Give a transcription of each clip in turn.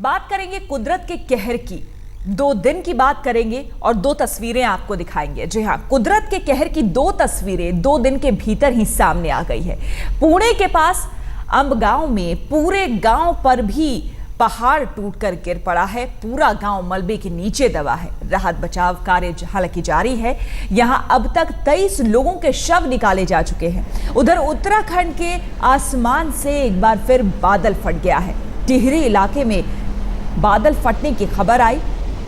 बात करेंगे कुदरत के कहर की। 2 दिन की बात करेंगे और 2 तस्वीरें आपको दिखाएंगे। जी हाँ, कुदरत के कहर की 2 तस्वीरें 2 दिन के भीतर ही सामने आ गई है। पुणे के पास अंब गांव में पूरे गांव पर भी पहाड़ टूटकर गिर पड़ा है। पूरा गांव मलबे के नीचे दबा है। राहत बचाव कार्य हालांकि जारी है। यहां अब तक 23 लोगों के शव निकाले जा चुके हैं। उधर उत्तराखंड के आसमान से एक बार फिर बादल फट गया है। टिहरी इलाके में बादल फटने की खबर आई,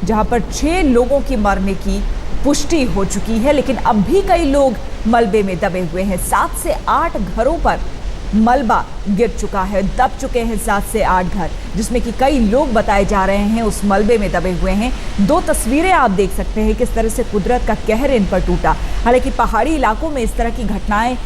जहां पर 6 लोगों की मरने की पुष्टि हो चुकी है, लेकिन अब भी कई लोग मलबे में दबे हुए हैं। 7 से 8 घरों पर मलबा गिर चुका है। दब चुके हैं 7 से 8 घर, जिसमें कि कई लोग बताए जा रहे हैं उस मलबे में दबे हुए हैं। 2 तस्वीरें आप देख सकते हैं किस तरह से कुदरत का कहर इन पर टूटा। हालांकि पहाड़ी इलाकों में इस तरह की घटनाएं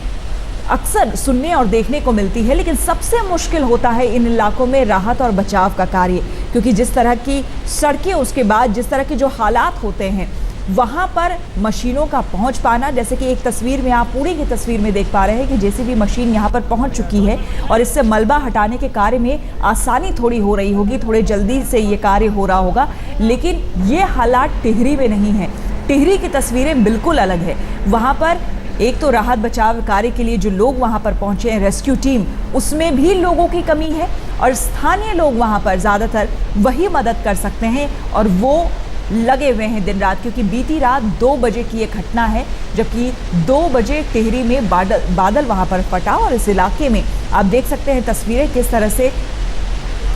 अक्सर सुनने और देखने को मिलती है, लेकिन सबसे मुश्किल होता है इन इलाकों में राहत और बचाव का कार्य, क्योंकि जिस तरह की सड़कें, उसके बाद जिस तरह के जो हालात होते हैं, वहां पर मशीनों का पहुंच पाना, जैसे कि एक तस्वीर में आप पुणे की तस्वीर में देख पा रहे हैं कि जेसीबी मशीन यहां पर पहुंच चुकी है और इससे मलबा हटाने के कार्य में आसानी थोड़ी हो रही होगी, थोड़े जल्दी से ये कार्य हो रहा होगा। लेकिन ये हालात टिहरी में नहीं है। टिहरी की तस्वीरें बिल्कुल अलग है। वहां पर एक तो राहत बचाव कार्य के लिए जो लोग वहां पर पहुंचे हैं, रेस्क्यू टीम, उसमें भी लोगों की कमी है और स्थानीय लोग वहां पर ज़्यादातर वही मदद कर सकते हैं और वो लगे हुए हैं दिन रात, क्योंकि बीती रात 2 बजे की ये घटना है, जबकि 2 बजे टिहरी में बादल वहां पर फटा और इस इलाके में आप देख सकते हैं तस्वीरें किस तरह से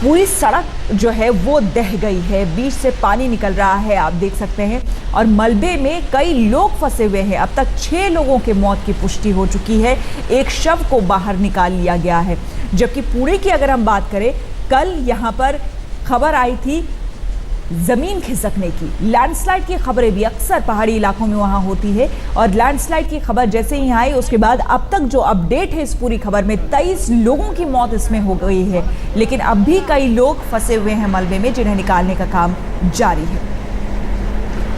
पूरी सड़क जो है वो दह गई है। बीच से पानी निकल रहा है, आप देख सकते हैं, और मलबे में कई लोग फंसे हुए हैं। अब तक 6 लोगों के मौत की पुष्टि हो चुकी है। एक शव को बाहर निकाल लिया गया है। जबकि पुणे की अगर हम बात करें, कल यहाँ पर खबर आई थी जमीन खिसकने की। लैंडस्लाइड की खबरें भी अक्सर पहाड़ी इलाकों में वहां होती है और लैंडस्लाइड की खबर जैसे ही आई, उसके बाद अब तक जो अपडेट है इस पूरी खबर में, 23 लोगों की मौत इसमें हो गई है। लेकिन अब भी कई लोग फंसे हुए हैं मलबे में, जिन्हें निकालने का काम जारी है।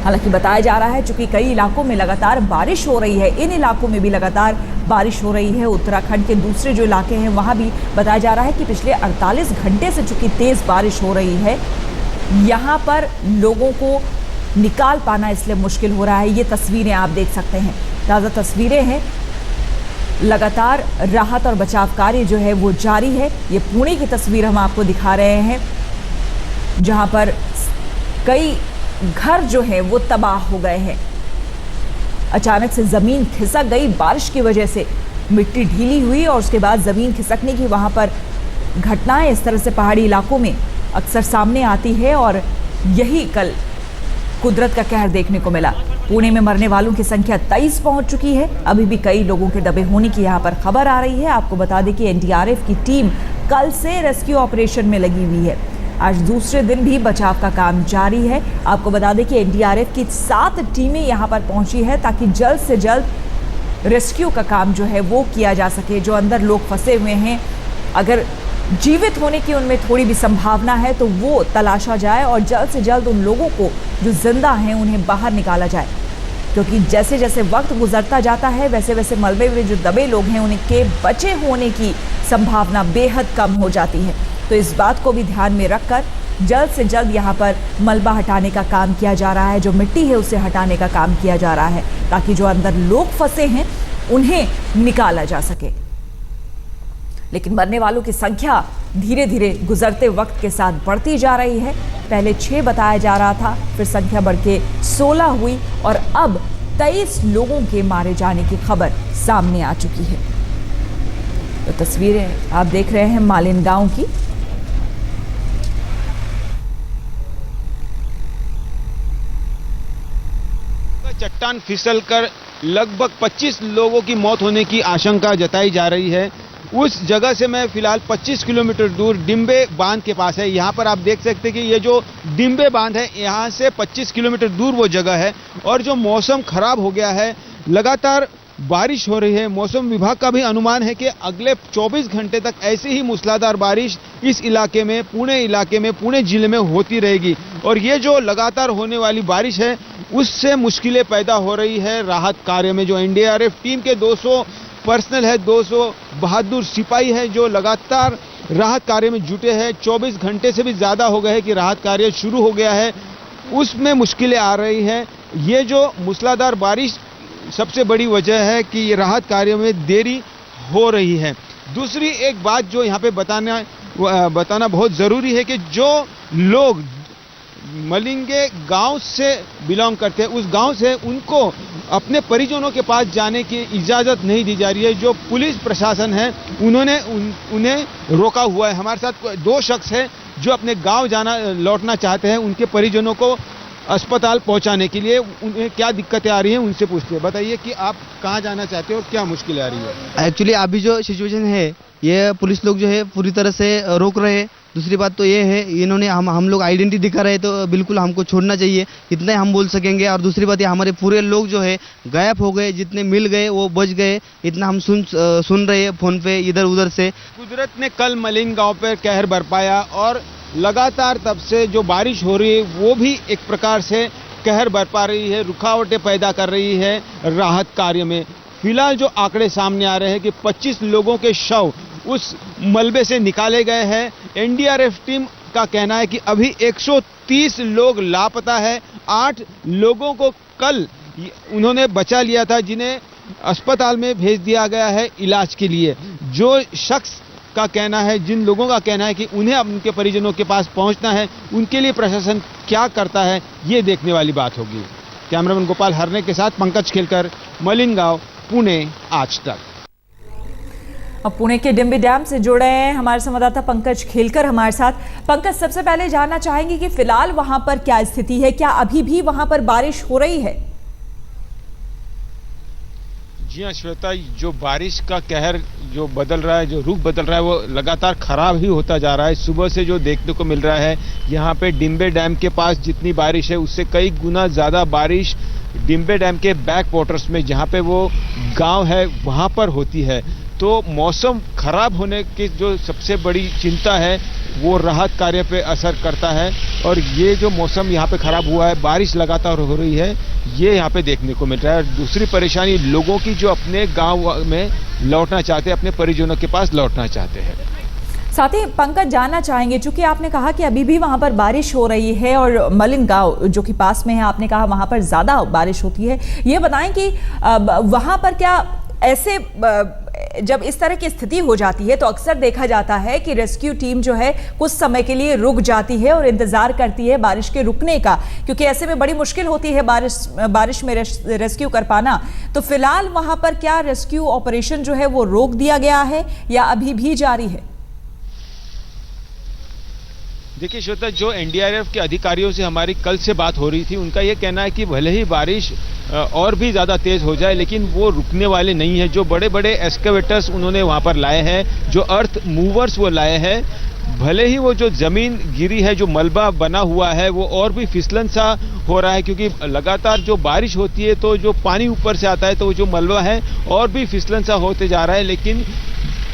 हालांकि बताया जा रहा है चूंकि कई इलाकों में लगातार बारिश हो रही है, इन इलाकों में भी लगातार बारिश हो रही है। उत्तराखंड के दूसरे जो इलाके हैं वहां भी बताया जा रहा है कि पिछले 48 घंटे से चूंकि तेज बारिश हो रही है, यहाँ पर लोगों को निकाल पाना इसलिए मुश्किल हो रहा है। ये तस्वीरें आप देख सकते हैं, ताज़ा तस्वीरें हैं। लगातार राहत और बचाव कार्य जो है वो जारी है। ये पुणे की तस्वीर हम आपको दिखा रहे हैं, जहाँ पर कई घर जो है वो तबाह हो गए हैं। अचानक से ज़मीन खिसक गई, बारिश की वजह से मिट्टी ढीली हुई और उसके बाद ज़मीन खिसकने की वहाँ पर घटनाएं इस तरह से पहाड़ी इलाकों में अक्सर सामने आती है और यही कल कुदरत का कहर देखने को मिला। पुणे में मरने वालों की संख्या 23 पहुंच चुकी है। अभी भी कई लोगों के दबे होने की यहां पर खबर आ रही है। आपको बता दें कि एनडीआरएफ की टीम कल से रेस्क्यू ऑपरेशन में लगी हुई है। आज दूसरे दिन भी बचाव का काम जारी है। आपको बता दें कि एनडीआरएफ की 7 टीमें यहां पर पहुंची है ताकि जल्द से जल्द रेस्क्यू का काम जो है वो किया जा सके। जो अंदर लोग फंसे हुए हैं, अगर जीवित होने की उनमें थोड़ी भी संभावना है तो वो तलाशा जाए और जल्द से जल्द उन लोगों को जो जिंदा हैं उन्हें बाहर निकाला जाए, क्योंकि जैसे जैसे वक्त गुजरता जाता है वैसे वैसे मलबे में जो दबे लोग हैं उनके बचे होने की संभावना बेहद कम हो जाती है। तो इस बात को भी ध्यान में रखकर जल्द से जल्द यहाँ पर मलबा हटाने का काम किया जा रहा है। जो मिट्टी है उसे हटाने का काम किया जा रहा है ताकि जो अंदर लोग फंसे हैं उन्हें निकाला जा सके। लेकिन मरने वालों की संख्या धीरे धीरे गुजरते वक्त के साथ बढ़ती जा रही है। पहले 6 बताया जा रहा था, फिर संख्या बढ़ के 16 हुई और अब 23 लोगों के मारे जाने की खबर सामने आ चुकी है। तो तस्वीरें आप देख रहे हैं मालिन गांव की। चट्टान फिसलकर लगभग 25 लोगों की मौत होने की आशंका जताई जा रही है। उस जगह से मैं फिलहाल 25 किलोमीटर दूर डिम्बे बांध के पास है। यहाँ पर आप देख सकते हैं कि ये जो डिम्बे बांध है, यहाँ से 25 किलोमीटर दूर वो जगह है और जो मौसम खराब हो गया है, लगातार बारिश हो रही है। मौसम विभाग का भी अनुमान है कि अगले 24 घंटे तक ऐसी ही मूसलाधार बारिश इस इलाके में, पुणे इलाके में, पुणे जिले में होती रहेगी और ये जो लगातार होने वाली बारिश है उससे मुश्किलें पैदा हो रही है राहत कार्य में। जो एनडीआरएफ टीम के 200 पर्सनल है, 200 बहादुर सिपाही है जो लगातार राहत कार्य में जुटे हैं। 24 घंटे से भी ज़्यादा हो गए हैं कि राहत कार्य शुरू हो गया है, उसमें मुश्किलें आ रही हैं। ये जो मूसलाधार बारिश सबसे बड़ी वजह है कि राहत कार्य में देरी हो रही है। दूसरी एक बात जो यहाँ पे बताना बहुत ज़रूरी है कि जो लोग मलिंगे गांव से बिलोंग करते हैं, उस गांव से उनको अपने परिजनों के पास जाने की इजाज़त नहीं दी जा रही है। जो पुलिस प्रशासन है उन्होंने उन्हें रोका हुआ है। हमारे साथ 2 शख्स हैं जो अपने गांव लौटना चाहते हैं, उनके परिजनों को अस्पताल पहुंचाने के लिए उन्हें क्या दिक्कतें आ रही हैं उनसे पूछते हैं। बताइए कि आप कहाँ जाना चाहते हो और क्या मुश्किलें आ रही है? एक्चुअली अभी जो सिचुएशन है ये पुलिस लोग जो है पूरी तरह से रोक रहे हैं। दूसरी बात तो ये है इन्होंने हम लोग आइडेंटिटी दिखा रहे हैं तो बिल्कुल हमको छोड़ना चाहिए, इतना ही हम बोल सकेंगे। और दूसरी बात ये हमारे पूरे लोग जो है गायब हो गए, जितने मिल गए वो बच गए, इतना हम सुन रहे हैं फ़ोन पे इधर उधर से। कुदरत ने कल मलिंग गांव पर कहर बरपाया और लगातार तब से जो बारिश हो रही है वो भी एक प्रकार से कहर बरपा रही है, रुकावटें पैदा कर रही है राहत कार्य में। फिलहाल जो आंकड़े सामने आ रहे हैं कि 25 लोगों के शव उस मलबे से निकाले गए हैं। एनडीआरएफ टीम का कहना है कि अभी 130 लोग लापता है। 8 लोगों को कल उन्होंने बचा लिया था, जिन्हें अस्पताल में भेज दिया गया है इलाज के लिए। जो शख्स का कहना है, जिन लोगों का कहना है कि उन्हें उनके परिजनों के पास पहुंचना है, उनके लिए प्रशासन क्या करता है ये देखने वाली बात होगी। कैमरामैन गोपाल हरने के साथ पंकज खेलकर, मलिंग गांव, पुणे, आज तक। अब पुणे के डिम्बी डैम से जुड़े हैं हमारे संवाददाता पंकज खेलकर हमारे साथ। पंकज, सबसे पहले जानना चाहेंगे कि फिलहाल वहां पर क्या स्थिति है, क्या अभी भी वहां पर बारिश हो रही है? जी हाँ श्वेता, जो बारिश का कहर जो बदल रहा है, जो रुख बदल रहा है, वो लगातार खराब ही होता जा रहा है। सुबह से जो देखने को मिल रहा है यहाँ पे डिम्बे डैम के पास जितनी बारिश है उससे कई गुना ज़्यादा बारिश डिम्बे डैम के बैक वाटर्स में, जहाँ पे वो गांव है, वहाँ पर होती है। तो मौसम खराब होने की जो सबसे बड़ी चिंता है वो राहत कार्य पे असर करता है। और ये जो मौसम यहाँ पे खराब हुआ है, बारिश लगातार हो रही है, ये यहाँ पे देखने को मिल रहा है। और दूसरी परेशानी लोगों की जो अपने गांव में लौटना चाहते हैं, अपने परिजनों के पास लौटना चाहते हैं। साथ ही पंकज जानना चाहेंगे, चूंकि आपने कहा कि अभी भी वहां पर बारिश हो रही है और मलिंग गांव जो कि पास में है, आपने कहा वहां पर ज्यादा बारिश होती है, ये बताएं कि वहां पर क्या ऐसे जब इस तरह की स्थिति हो जाती है तो अक्सर देखा जाता है कि रेस्क्यू टीम जो है कुछ समय के लिए रुक जाती है और इंतजार करती है बारिश के रुकने का, क्योंकि ऐसे में बड़ी मुश्किल होती है बारिश में रेस्क्यू कर पाना। तो फिलहाल वहां पर क्या रेस्क्यू ऑपरेशन जो है वो रोक दिया गया है या अभी भी जारी है? देखिए श्वेता, जो एनडीआरएफ के अधिकारियों से हमारी कल से बात हो रही थी, उनका ये कहना है कि भले ही बारिश और भी ज़्यादा तेज़ हो जाए लेकिन वो रुकने वाले नहीं है। जो बड़े बड़े एक्सकेवेटर्स उन्होंने वहाँ पर लाए हैं, जो अर्थ मूवर्स वो लाए हैं, भले ही वो जो ज़मीन गिरी है, जो मलबा बना हुआ है, वो और भी फिसलन सा हो रहा है, क्योंकि लगातार जो बारिश होती है तो जो पानी ऊपर से आता है तो जो मलबा है और भी फिसलन सा होते जा रहा है। लेकिन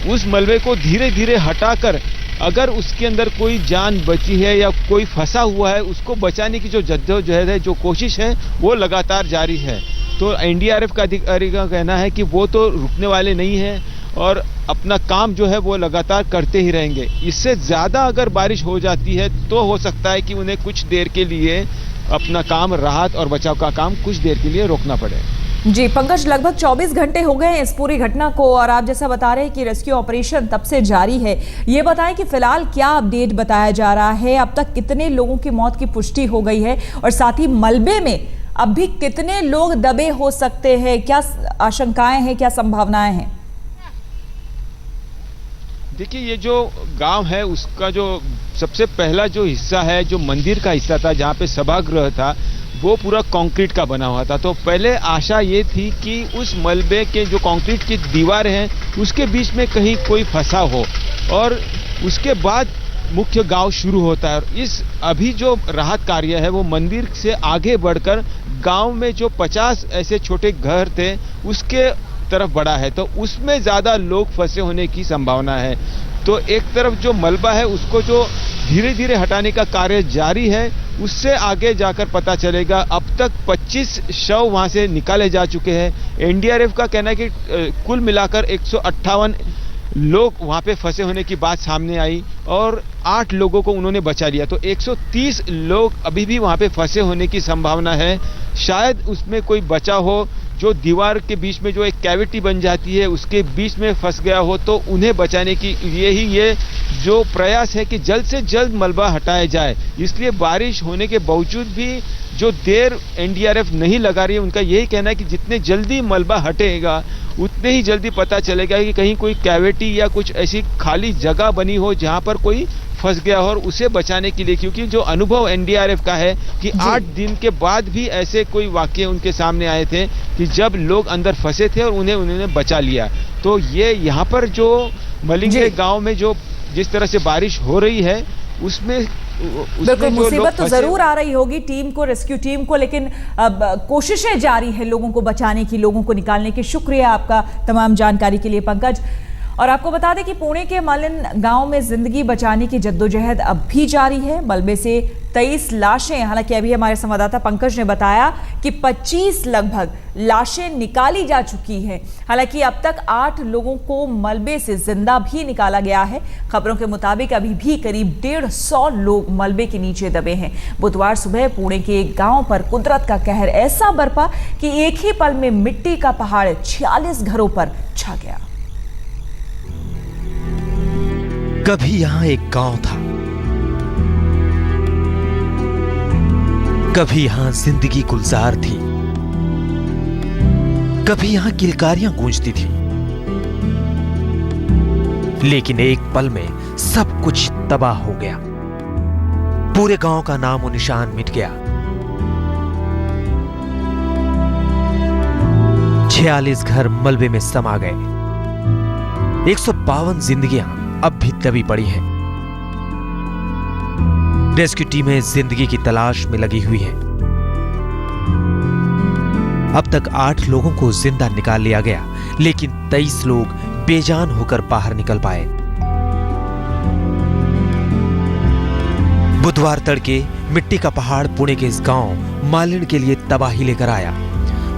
उस मलबे को धीरे धीरे हटाकर अगर उसके अंदर कोई जान बची है या कोई फंसा हुआ है, उसको बचाने की जो जद्दोजहद है, जो कोशिश है, वो लगातार जारी है। तो एनडीआरएफ का अधिकारी का कहना है कि वो तो रुकने वाले नहीं हैं और अपना काम जो है वो लगातार करते ही रहेंगे। इससे ज़्यादा अगर बारिश हो जाती है तो हो सकता है कि उन्हें कुछ देर के लिए अपना काम, राहत और बचाव का काम कुछ देर के लिए रोकना पड़े। जी पंकज, लगभग 24 घंटे हो गए हैं इस पूरी घटना को और आप जैसा बता रहे हैं कि रेस्क्यू ऑपरेशन तब से जारी है। ये बताएं कि फिलहाल क्या अपडेट बताया जा रहा है, अब तक कितने लोगों की मौत की पुष्टि हो गई है और साथ ही मलबे में अब भी कितने लोग दबे हो सकते हैं, क्या आशंकाएं हैं, क्या संभावनाएं हैं? देखिए, ये जो गांव है उसका जो सबसे पहला जो हिस्सा है, जो मंदिर का हिस्सा था, जहाँ पे सभागृह था, वो पूरा कंक्रीट का बना हुआ था। तो पहले आशा ये थी कि उस मलबे के जो कंक्रीट की दीवारें हैं उसके बीच में कहीं कोई फंसा हो और उसके बाद मुख्य गांव शुरू होता है। और इस अभी जो राहत कार्य है वो मंदिर से आगे बढ़कर गांव में जो 50 ऐसे छोटे घर थे उसके तरफ बढ़ा है, तो उसमें ज़्यादा लोग फंसे होने की संभावना है। तो एक तरफ जो मलबा है उसको जो धीरे धीरे हटाने का कार्य जारी है, उससे आगे जाकर पता चलेगा। अब तक 25 शव वहां से निकाले जा चुके हैं। एनडीआरएफ का कहना है कि कुल मिलाकर 158 लोग वहां पे फंसे होने की बात सामने आई और 8 लोगों को उन्होंने बचा लिया। तो 130 लोग अभी भी वहां पे फंसे होने की संभावना है। शायद उसमें कोई बचा हो जो दीवार के बीच में जो एक कैविटी बन जाती है उसके बीच में फंस गया हो, तो उन्हें बचाने की ये जो प्रयास है कि जल्द से जल्द मलबा हटाया जाए। इसलिए बारिश होने के बावजूद भी जो देर एनडीआरएफ नहीं लगा रही है, उनका यही कहना है कि जितने जल्दी मलबा हटेगा उतने ही जल्दी पता चलेगा कि कहीं कोई कैविटी या कुछ ऐसी खाली जगह बनी हो जहां पर कोई फंस गया हो, और उसे बचाने के लिए, क्योंकि जो अनुभव एनडीआरएफ का है कि 8 दिन के बाद भी ऐसे कोई वाकये उनके सामने आए थे कि जब लोग अंदर फंसे थे और उन्होंने बचा लिया। तो ये यहाँ पर जो मलिंगे गांव में जो जिस तरह से बारिश हो रही है उसमें बिल्कुल मुसीबत तो जरूर आ रही होगी टीम को, रेस्क्यू टीम को, लेकिन अब कोशिशें जारी है लोगों को बचाने की, लोगों को निकालने की। शुक्रिया आपका तमाम जानकारी के लिए पंकज। और आपको बता दें कि पुणे के मालिन गांव में जिंदगी बचाने की जद्दोजहद अब भी जारी है। मलबे से 23 लाशें, हालांकि अभी हमारे संवाददाता पंकज ने बताया कि 25 लगभग लाशें निकाली जा चुकी हैं। हालांकि अब तक 8 लोगों को मलबे से जिंदा भी निकाला गया है। खबरों के मुताबिक अभी भी करीब 150 लोग मलबे के नीचे दबे हैं। बुधवार सुबह पुणे के एक गांव पर कुदरत का कहर ऐसा बरपा कि एक ही पल में मिट्टी का पहाड़ 46 घरों पर छा गया। कभी यहां एक गांव था, कभी यहां जिंदगी गुलजार थी, कभी यहां किलकारियां गूंजती थी, लेकिन एक पल में सब कुछ तबाह हो गया। पूरे गांव का नामो निशान मिट गया। 46 घर मलबे में समा गए। 152 जिंदगियां अब भी दबी पड़ी हैं। रेस्क्यू टीमें जिंदगी की तलाश में लगी हुई हैं। अब तक 8 लोगों को जिंदा निकाल लिया गया, लेकिन 23 लोग बेजान होकर बाहर निकल पाए। बुधवार तड़के मिट्टी का पहाड़ पुणे के इस गांव मालिन के लिए तबाही लेकर आया।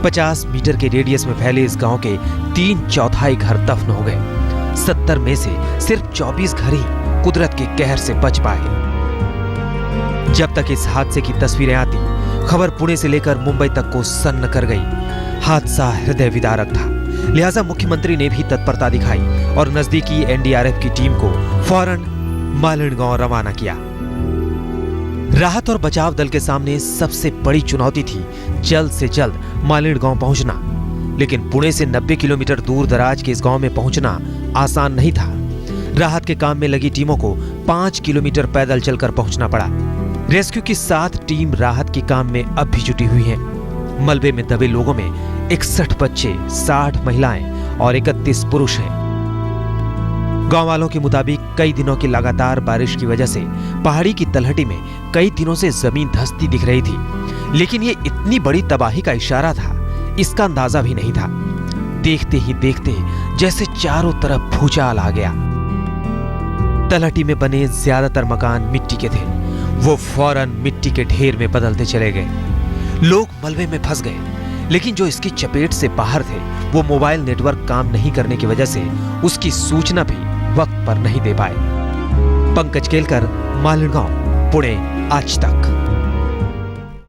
50 मीटर के रेडियस में फैले इस गांव के 3/4 घर दफन हो गए। 70 में से सिर्फ 24 घर ही कुदरत के कहर से बच पाए। जब तक इस हादसे की तस्वीरें आती, खबर पुणे से लेकर मुंबई तक को सन्न कर गई। हादसा हृदय विदारक था, लिहाजा मुख्यमंत्री ने भी तत्परता दिखाई और नजदीकी एनडीआरएफ की टीम को फौरन मालिन गांव रवाना किया। राहत और बचाव दल के सामने सबसे बड़ी चुनौती थी जल्द से जल्द मालिन गांव पहुंचना, लेकिन पुणे से 90 किलोमीटर दूर दराज के इस गांव में पहुंचना आसान नहीं था। राहत के काम में लगी टीमों को 5 किलोमीटर पैदल चलकर पहुंचना पड़ा। रेस्क्यू की 7 टीम राहत के काम में अब भी जुटी हुई हैं। मलबे में दबे लोगों में 61 बच्चे, 60 महिलाएं और 31 पुरुष हैं। गांव वालों के मुताबिक कई दिनों की लगातार बारिश की वजह से पहाड़ी की तलहटी में कई दिनों से जमीन धंसती दिख रही थी, लेकिन ये इतनी बड़ी तबाही का इशारा था, इसका अंदाजा भी नहीं था। देखते ही देखते जैसे चारों तरफ भूचाल आ गया। तलहटी में बने ज्यादातर मकान मिट्टी के थे, वो फौरन मिट्टी के ढेर में बदलते चले गए। लोग मलबे में फंस गए, लेकिन जो इसकी चपेट से बाहर थे वो मोबाइल नेटवर्क काम नहीं करने की वजह से उसकी सूचना भी वक्त पर नहीं दे पाए। पंकज केलकर, मालिन गांव, पुणे, आज तक।